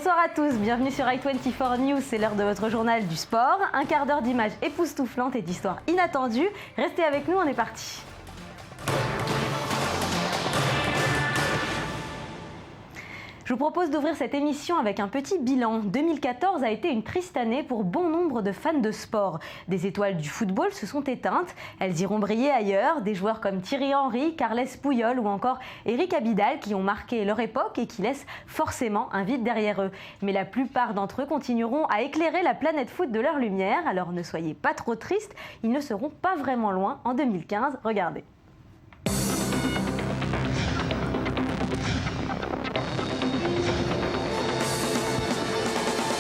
Bonsoir à tous, bienvenue sur i24 News, c'est l'heure de votre journal du sport. Un quart d'heure d'images époustouflantes et d'histoires inattendues. Restez avec nous, on est parti. Je vous propose d'ouvrir cette émission avec un petit bilan. 2014 a été une triste année pour bon nombre de fans de sport. Des étoiles du football se sont éteintes. Elles iront briller ailleurs. Des joueurs comme Thierry Henry, Carles Puyol ou encore Eric Abidal qui ont marqué leur époque et qui laissent forcément un vide derrière eux. Mais la plupart d'entre eux continueront à éclairer la planète foot de leur lumière. Alors ne soyez pas trop tristes, ils ne seront pas vraiment loin en 2015. Regardez.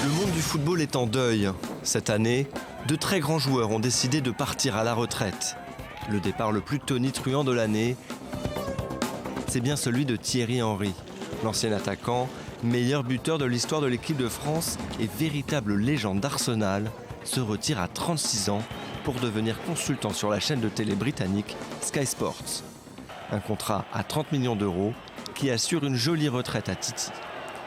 Le monde du football est en deuil. Cette année, de très grands joueurs ont décidé de partir à la retraite. Le départ le plus tonitruant de l'année, c'est bien celui de Thierry Henry. L'ancien attaquant, meilleur buteur de l'histoire de l'équipe de France et véritable légende d'Arsenal, se retire à 36 ans pour devenir consultant sur la chaîne de télé britannique Sky Sports. Un contrat à 30 millions d'euros qui assure une jolie retraite à Titi,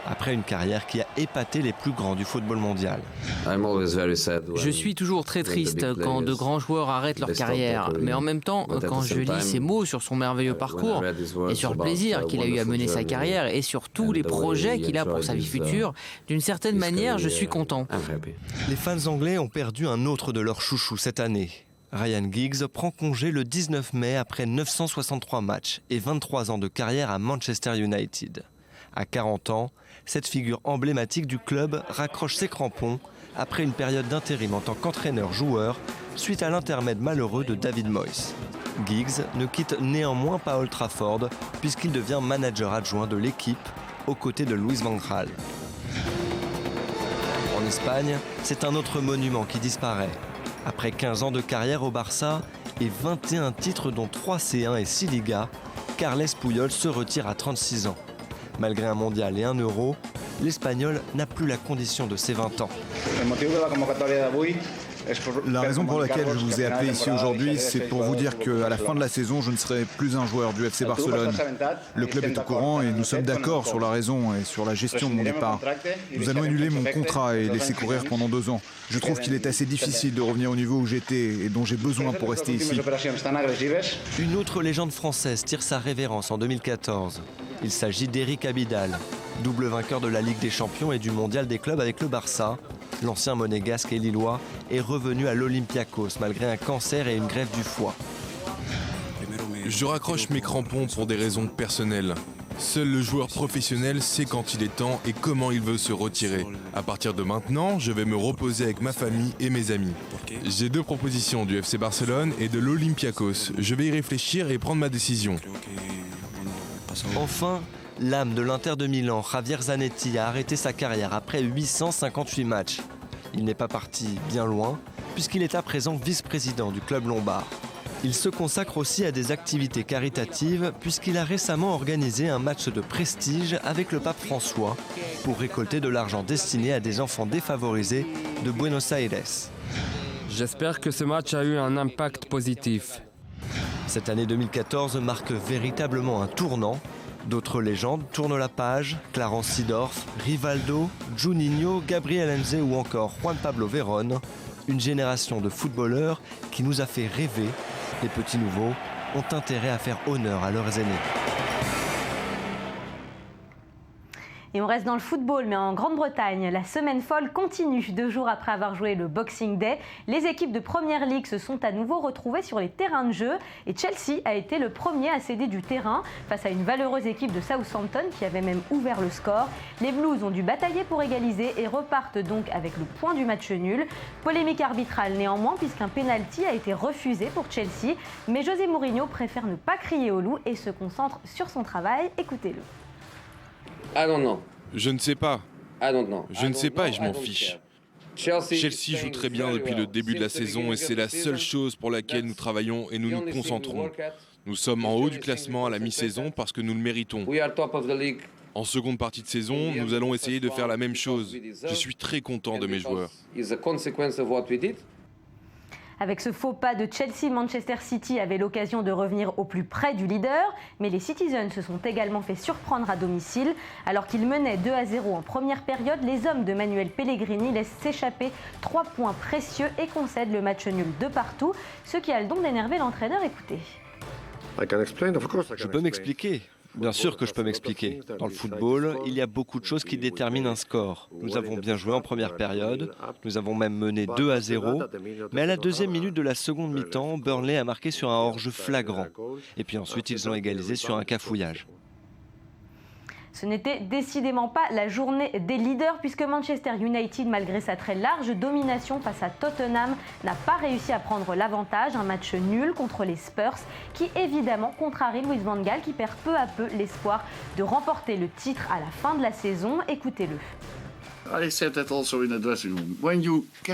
après une carrière qui a épaté les plus grands du football mondial. Je suis toujours très triste quand de grands joueurs arrêtent leur carrière, mais en même temps, quand je lis ces mots sur son merveilleux parcours et sur le plaisir qu'il a eu à mener sa carrière et sur tous les projets qu'il a pour sa vie future, d'une certaine manière, je suis content. Les fans anglais ont perdu un autre de leurs chouchous cette année. Ryan Giggs prend congé le 19 mai après 963 matchs et 23 ans de carrière à Manchester United. À 40 ans, cette figure emblématique du club raccroche ses crampons après une période d'intérim en tant qu'entraîneur-joueur suite à l'intermède malheureux de David Moyes. Giggs ne quitte néanmoins pas Old Trafford puisqu'il devient manager adjoint de l'équipe aux côtés de Louis van Gaal. En Espagne, c'est un autre monument qui disparaît. Après 15 ans de carrière au Barça et 21 titres dont 3 C1 et 6 Ligas, Carles Puyol se retire à 36 ans. Malgré un mondial et un euro, l'Espagnol n'a plus la condition de ses 20 ans. La raison pour laquelle je vous ai appelé ici aujourd'hui, c'est pour vous dire qu'à la fin de la saison, je ne serai plus un joueur du FC Barcelone. Le club est au courant et nous sommes d'accord sur la raison et sur la gestion de mon départ. Nous allons annuler mon contrat et laisser courir pendant 2 ans. Je trouve qu'il est assez difficile de revenir au niveau où j'étais et dont j'ai besoin pour rester ici. Une autre légende française tire sa révérence en 2014. Il s'agit d'Eric Abidal, double vainqueur de la Ligue des Champions et du Mondial des clubs avec le Barça. L'ancien monégasque et lillois est revenu à l'Olympiakos malgré un cancer et une greffe du foie. Je raccroche mes crampons pour des raisons personnelles. Seul le joueur professionnel sait quand il est temps et comment il veut se retirer. À partir de maintenant, je vais me reposer avec ma famille et mes amis. J'ai 2 propositions du FC Barcelone et de l'Olympiakos. Je vais y réfléchir et prendre ma décision. Enfin, l'âme de l'Inter de Milan, Javier Zanetti, a arrêté sa carrière après 858 matchs. Il n'est pas parti bien loin, puisqu'il est à présent vice-président du club lombard. Il se consacre aussi à des activités caritatives, puisqu'il a récemment organisé un match de prestige avec le pape François pour récolter de l'argent destiné à des enfants défavorisés de Buenos Aires. J'espère que ce match a eu un impact positif. Cette année 2014 marque véritablement un tournant. D'autres légendes tournent la page, Clarence Seedorf, Rivaldo, Juninho, Gabriel Heinze ou encore Juan Pablo Verón. Une génération de footballeurs qui nous a fait rêver. Les petits nouveaux ont intérêt à faire honneur à leurs aînés. Et on reste dans le football, mais en Grande-Bretagne, la semaine folle continue. 2 jours après avoir joué le Boxing Day, les équipes de Première Ligue se sont à nouveau retrouvées sur les terrains de jeu. Et Chelsea a été le premier à céder du terrain face à une valeureuse équipe de Southampton qui avait même ouvert le score. Les Blues ont dû batailler pour égaliser et repartent donc avec le point du match nul. Polémique arbitrale néanmoins, puisqu'un pénalty a été refusé pour Chelsea. Mais José Mourinho préfère ne pas crier au loup et se concentre sur son travail. Écoutez-le. Je ne sais pas. Je ne sais pas et je m'en fiche. Chelsea joue très bien depuis le début de la saison et c'est la seule chose pour laquelle nous travaillons et nous nous concentrons. Nous sommes en haut du classement à la mi-saison parce que nous le méritons. En seconde partie de saison, nous allons essayer de faire la même chose. Je suis très content de mes joueurs. Avec ce faux pas de Chelsea, Manchester City avait l'occasion de revenir au plus près du leader, mais les Citizens se sont également fait surprendre à domicile. Alors qu'ils menaient 2-0 en première période, les hommes de Manuel Pellegrini laissent s'échapper 3 points précieux et concèdent le match nul de partout, ce qui a le don d'énerver l'entraîneur. Écoutez. Je peux m'expliquer. Bien sûr que je peux m'expliquer. Dans le football, il y a beaucoup de choses qui déterminent un score. Nous avons bien joué en première période, nous avons même mené 2-0, mais à la deuxième minute de la seconde mi-temps, Burnley a marqué sur un hors-jeu flagrant. Et puis ensuite, ils ont égalisé sur un cafouillage. Ce n'était décidément pas la journée des leaders puisque Manchester United, malgré sa très large domination face à Tottenham, n'a pas réussi à prendre l'avantage. Un match nul contre les Spurs qui évidemment contrarie Louis van Gaal qui perd peu à peu l'espoir de remporter le titre à la fin de la saison. Écoutez-le.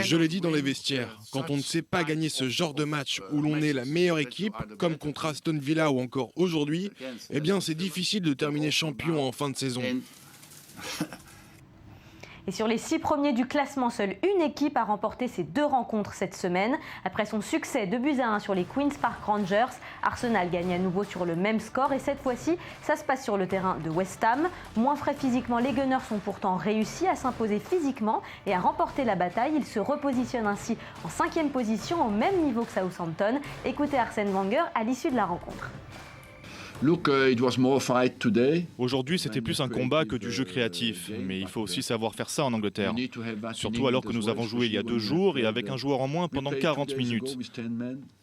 Je l'ai dit dans les vestiaires, quand on ne sait pas gagner ce genre de match où l'on est la meilleure équipe, comme contre Aston Villa ou encore aujourd'hui, eh bien c'est difficile de terminer champion en fin de saison. Et sur les 6 premiers du classement, seule une équipe a remporté ces 2 rencontres cette semaine. Après son succès de buts à 1 sur les Queen's Park Rangers, Arsenal gagne à nouveau sur le même score et cette fois-ci, ça se passe sur le terrain de West Ham. Moins frais physiquement, les Gunners ont pourtant réussi à s'imposer physiquement et à remporter la bataille. Ils se repositionnent ainsi en 5e position, au même niveau que Southampton. Écoutez Arsène Wenger à l'issue de la rencontre. Aujourd'hui, c'était plus un combat que du jeu créatif, mais il faut aussi savoir faire ça en Angleterre. Surtout alors que nous avons joué il y a 2 jours et avec un joueur en moins pendant 40 minutes.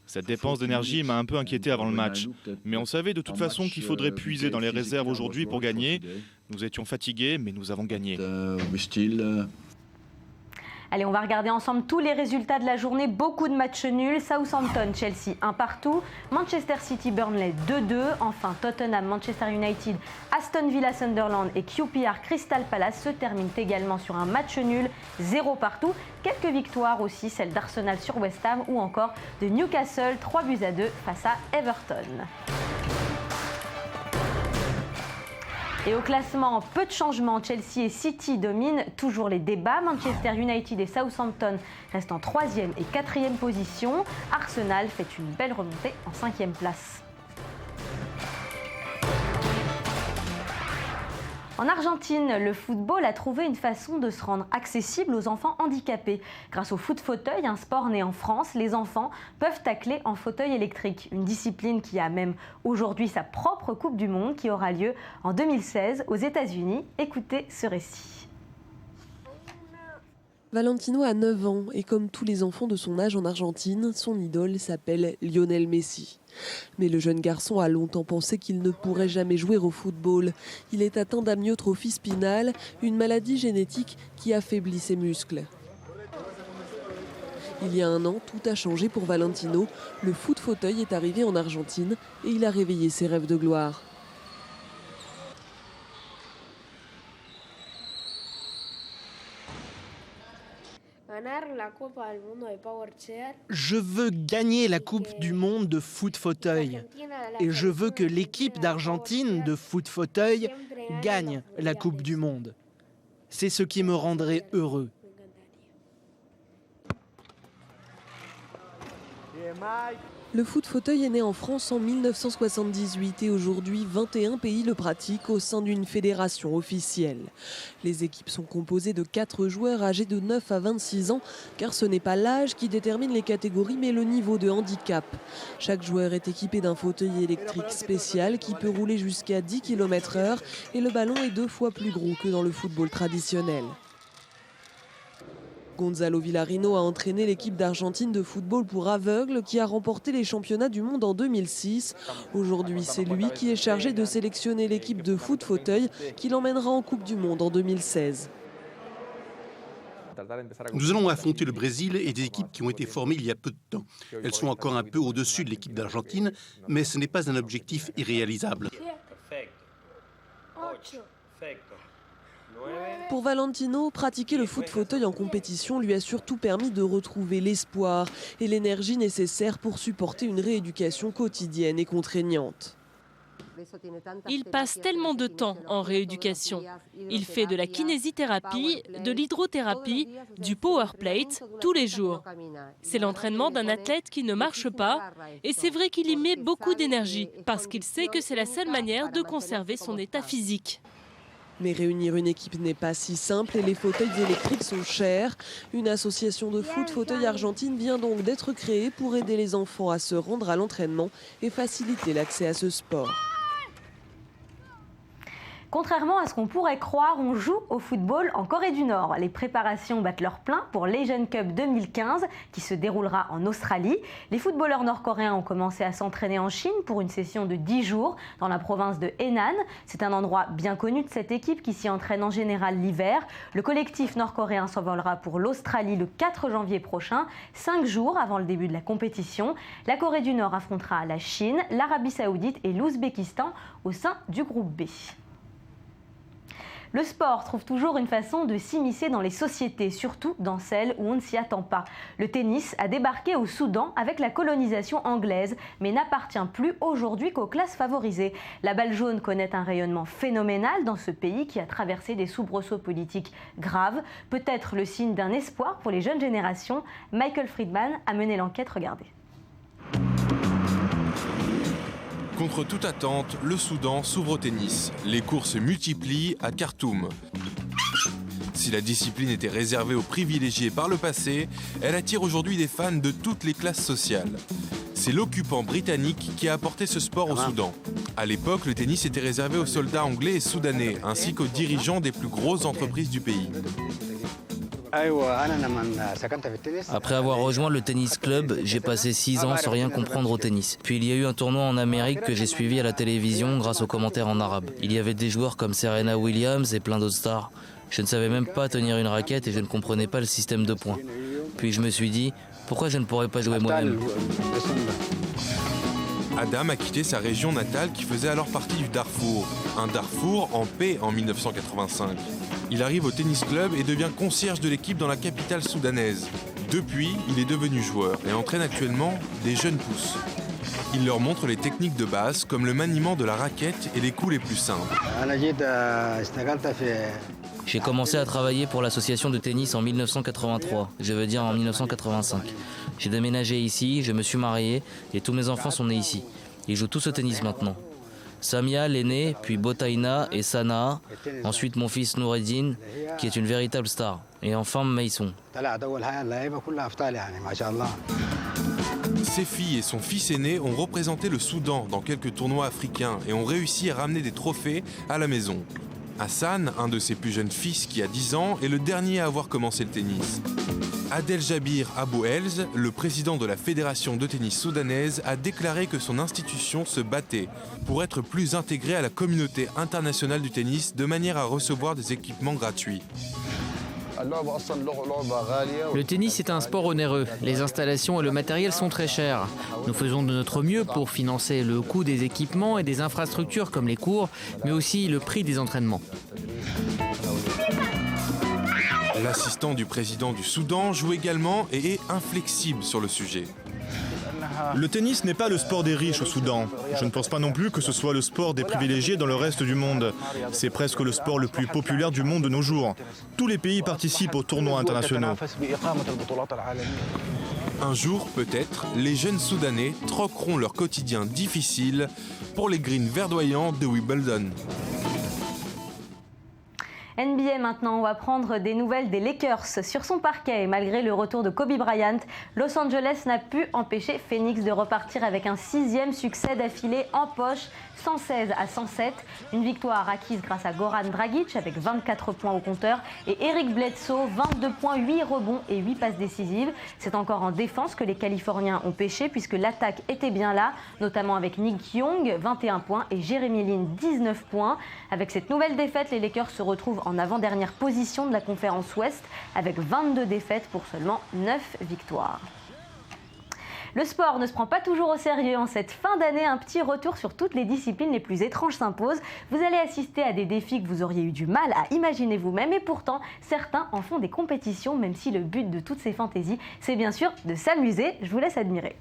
Cette dépense d'énergie m'a un peu inquiété avant le match, mais on savait de toute façon qu'il faudrait puiser dans les réserves aujourd'hui pour gagner. Nous étions fatigués, mais nous avons gagné. Allez, on va regarder ensemble tous les résultats de la journée. Beaucoup de matchs nuls. Southampton, Chelsea, 1 partout. Manchester City, Burnley, 2-2. Enfin, Tottenham, Manchester United, Aston Villa, Sunderland et QPR, Crystal Palace se terminent également sur un match nul, 0 partout. Quelques victoires aussi, celle d'Arsenal sur West Ham ou encore de Newcastle, 3-2 face à Everton. Et au classement, peu de changements. Chelsea et City dominent toujours les débats. Manchester United et Southampton restent en 3e et 4e position. Arsenal fait une belle remontée en 5e place. En Argentine, le football a trouvé une façon de se rendre accessible aux enfants handicapés. Grâce au foot-fauteuil, un sport né en France, les enfants peuvent tacler en fauteuil électrique. Une discipline qui a même aujourd'hui sa propre Coupe du Monde qui aura lieu en 2016 aux États-Unis. Écoutez ce récit. Valentino a 9 ans et comme tous les enfants de son âge en Argentine, son idole s'appelle Lionel Messi. Mais le jeune garçon a longtemps pensé qu'il ne pourrait jamais jouer au football. Il est atteint d'amyotrophie spinale, une maladie génétique qui affaiblit ses muscles. Il y a 1 an, tout a changé pour Valentino. Le foot-fauteuil est arrivé en Argentine et il a réveillé ses rêves de gloire. Je veux gagner la Coupe du Monde de foot-fauteuil. Et je veux que l'équipe d'Argentine de foot-fauteuil gagne la Coupe du Monde. C'est ce qui me rendrait heureux. Le foot-fauteuil est né en France en 1978 et aujourd'hui 21 pays le pratiquent au sein d'une fédération officielle. Les équipes sont composées de 4 joueurs âgés de 9 à 26 ans car ce n'est pas l'âge qui détermine les catégories mais le niveau de handicap. Chaque joueur est équipé d'un fauteuil électrique spécial qui peut rouler jusqu'à 10 km/h et le ballon est 2 fois plus gros que dans le football traditionnel. Gonzalo Villarino a entraîné l'équipe d'Argentine de football pour aveugles qui a remporté les championnats du monde en 2006. Aujourd'hui, c'est lui qui est chargé de sélectionner l'équipe de foot-fauteuil qui l'emmènera en Coupe du Monde en 2016. Nous allons affronter le Brésil et des équipes qui ont été formées il y a peu de temps. Elles sont encore un peu au-dessus de l'équipe d'Argentine, mais ce n'est pas un objectif irréalisable. Pour Valentino, pratiquer le foot-fauteuil en compétition lui a surtout permis de retrouver l'espoir et l'énergie nécessaire pour supporter une rééducation quotidienne et contraignante. Il passe tellement de temps en rééducation. Il fait de la kinésithérapie, de l'hydrothérapie, du powerplate tous les jours. C'est l'entraînement d'un athlète qui ne marche pas et c'est vrai qu'il y met beaucoup d'énergie parce qu'il sait que c'est la seule manière de conserver son état physique. Mais réunir une équipe n'est pas si simple et les fauteuils électriques sont chers. Une association de foot fauteuil argentine vient donc d'être créée pour aider les enfants à se rendre à l'entraînement et faciliter l'accès à ce sport. Contrairement à ce qu'on pourrait croire, on joue au football en Corée du Nord. Les préparations battent leur plein pour l'Asian Cup 2015 qui se déroulera en Australie. Les footballeurs nord-coréens ont commencé à s'entraîner en Chine pour une session de 10 jours dans la province de Henan. C'est un endroit bien connu de cette équipe qui s'y entraîne en général l'hiver. Le collectif nord-coréen s'envolera pour l'Australie le 4 janvier prochain, 5 jours avant le début de la compétition. La Corée du Nord affrontera la Chine, l'Arabie Saoudite et l'Ouzbékistan au sein du groupe B. Le sport trouve toujours une façon de s'immiscer dans les sociétés, surtout dans celles où on ne s'y attend pas. Le tennis a débarqué au Soudan avec la colonisation anglaise, mais n'appartient plus aujourd'hui qu'aux classes favorisées. La balle jaune connaît un rayonnement phénoménal dans ce pays qui a traversé des soubresauts politiques graves. Peut-être le signe d'un espoir pour les jeunes générations. Michael Friedman a mené l'enquête, regardez. Contre toute attente, le Soudan s'ouvre au tennis. Les cours se multiplient à Khartoum. Si la discipline était réservée aux privilégiés par le passé, elle attire aujourd'hui des fans de toutes les classes sociales. C'est l'occupant britannique qui a apporté ce sport au Soudan. À l'époque, le tennis était réservé aux soldats anglais et soudanais, ainsi qu'aux dirigeants des plus grosses entreprises du pays. Après avoir rejoint le tennis club, j'ai passé 6 ans sans rien comprendre au tennis. Puis il y a eu un tournoi en Amérique que j'ai suivi à la télévision grâce aux commentaires en arabe. Il y avait des joueurs comme Serena Williams et plein d'autres stars. Je ne savais même pas tenir une raquette et je ne comprenais pas le système de points. Puis je me suis dit, pourquoi je ne pourrais pas jouer moi-même ? Adam a quitté sa région natale qui faisait alors partie du Darfour. Un Darfour en paix en 1985. Il arrive au tennis club et devient concierge de l'équipe dans la capitale soudanaise. Depuis, il est devenu joueur et entraîne actuellement des jeunes pousses. Il leur montre les techniques de base comme le maniement de la raquette et les coups les plus simples. J'ai commencé à travailler pour l'association de tennis en 1983, je veux dire en 1985. J'ai déménagé ici, je me suis marié et tous mes enfants sont nés ici. Ils jouent tous au tennis maintenant. Samia, l'aîné, puis Botaina et Sanaa, ensuite mon fils Noureddin, qui est une véritable star, et enfin Maïson. Ses filles et son fils aîné ont représenté le Soudan dans quelques tournois africains et ont réussi à ramener des trophées à la maison. Hassan, un de ses plus jeunes fils qui a 10 ans, est le dernier à avoir commencé le tennis. Adel Jabir Abou Elz, le président de la fédération de tennis soudanaise, a déclaré que son institution se battait pour être plus intégrée à la communauté internationale du tennis de manière à recevoir des équipements gratuits. Le tennis est un sport onéreux. Les installations et le matériel sont très chers. Nous faisons de notre mieux pour financer le coût des équipements et des infrastructures comme les cours, mais aussi le prix des entraînements. L'assistant du président du Soudan joue également et est inflexible sur le sujet. Le tennis n'est pas le sport des riches au Soudan. Je ne pense pas non plus que ce soit le sport des privilégiés dans le reste du monde. C'est presque le sport le plus populaire du monde de nos jours. Tous les pays participent aux tournois internationaux. Un jour, peut-être, les jeunes Soudanais troqueront leur quotidien difficile pour les greens verdoyants de Wimbledon. NBA maintenant, on va prendre des nouvelles des Lakers sur son parquet. Malgré le retour de Kobe Bryant, Los Angeles n'a pu empêcher Phoenix de repartir avec un 6e succès d'affilée en poche, 116-107. Une victoire acquise grâce à Goran Dragic avec 24 points au compteur et Eric Bledsoe, 22 points, 8 rebonds et 8 passes décisives. C'est encore en défense que les Californiens ont pêché puisque l'attaque était bien là, notamment avec Nick Young, 21 points et Jeremy Lin, 19 points. Avec cette nouvelle défaite, les Lakers se retrouvent en avant-dernière position de la conférence Ouest avec 22 défaites pour seulement 9 victoires. Le sport ne se prend pas toujours au sérieux. En cette fin d'année, un petit retour sur toutes les disciplines les plus étranges s'impose. Vous allez assister à des défis que vous auriez eu du mal à imaginer vous-même et pourtant, certains en font des compétitions, même si le but de toutes ces fantaisies, c'est bien sûr de s'amuser. Je vous laisse admirer.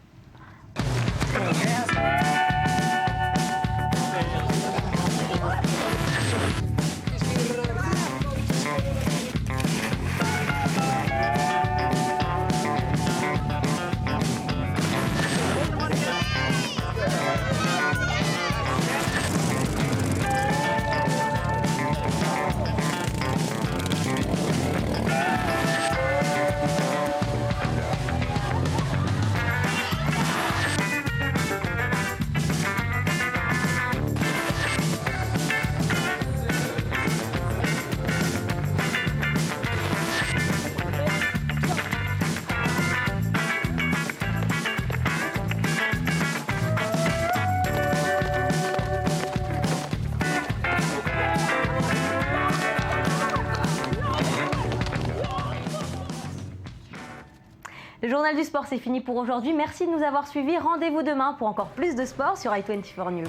journal du sport, c'est fini pour aujourd'hui. Merci de nous avoir suivis. Rendez-vous demain pour encore plus de sport sur i24 News.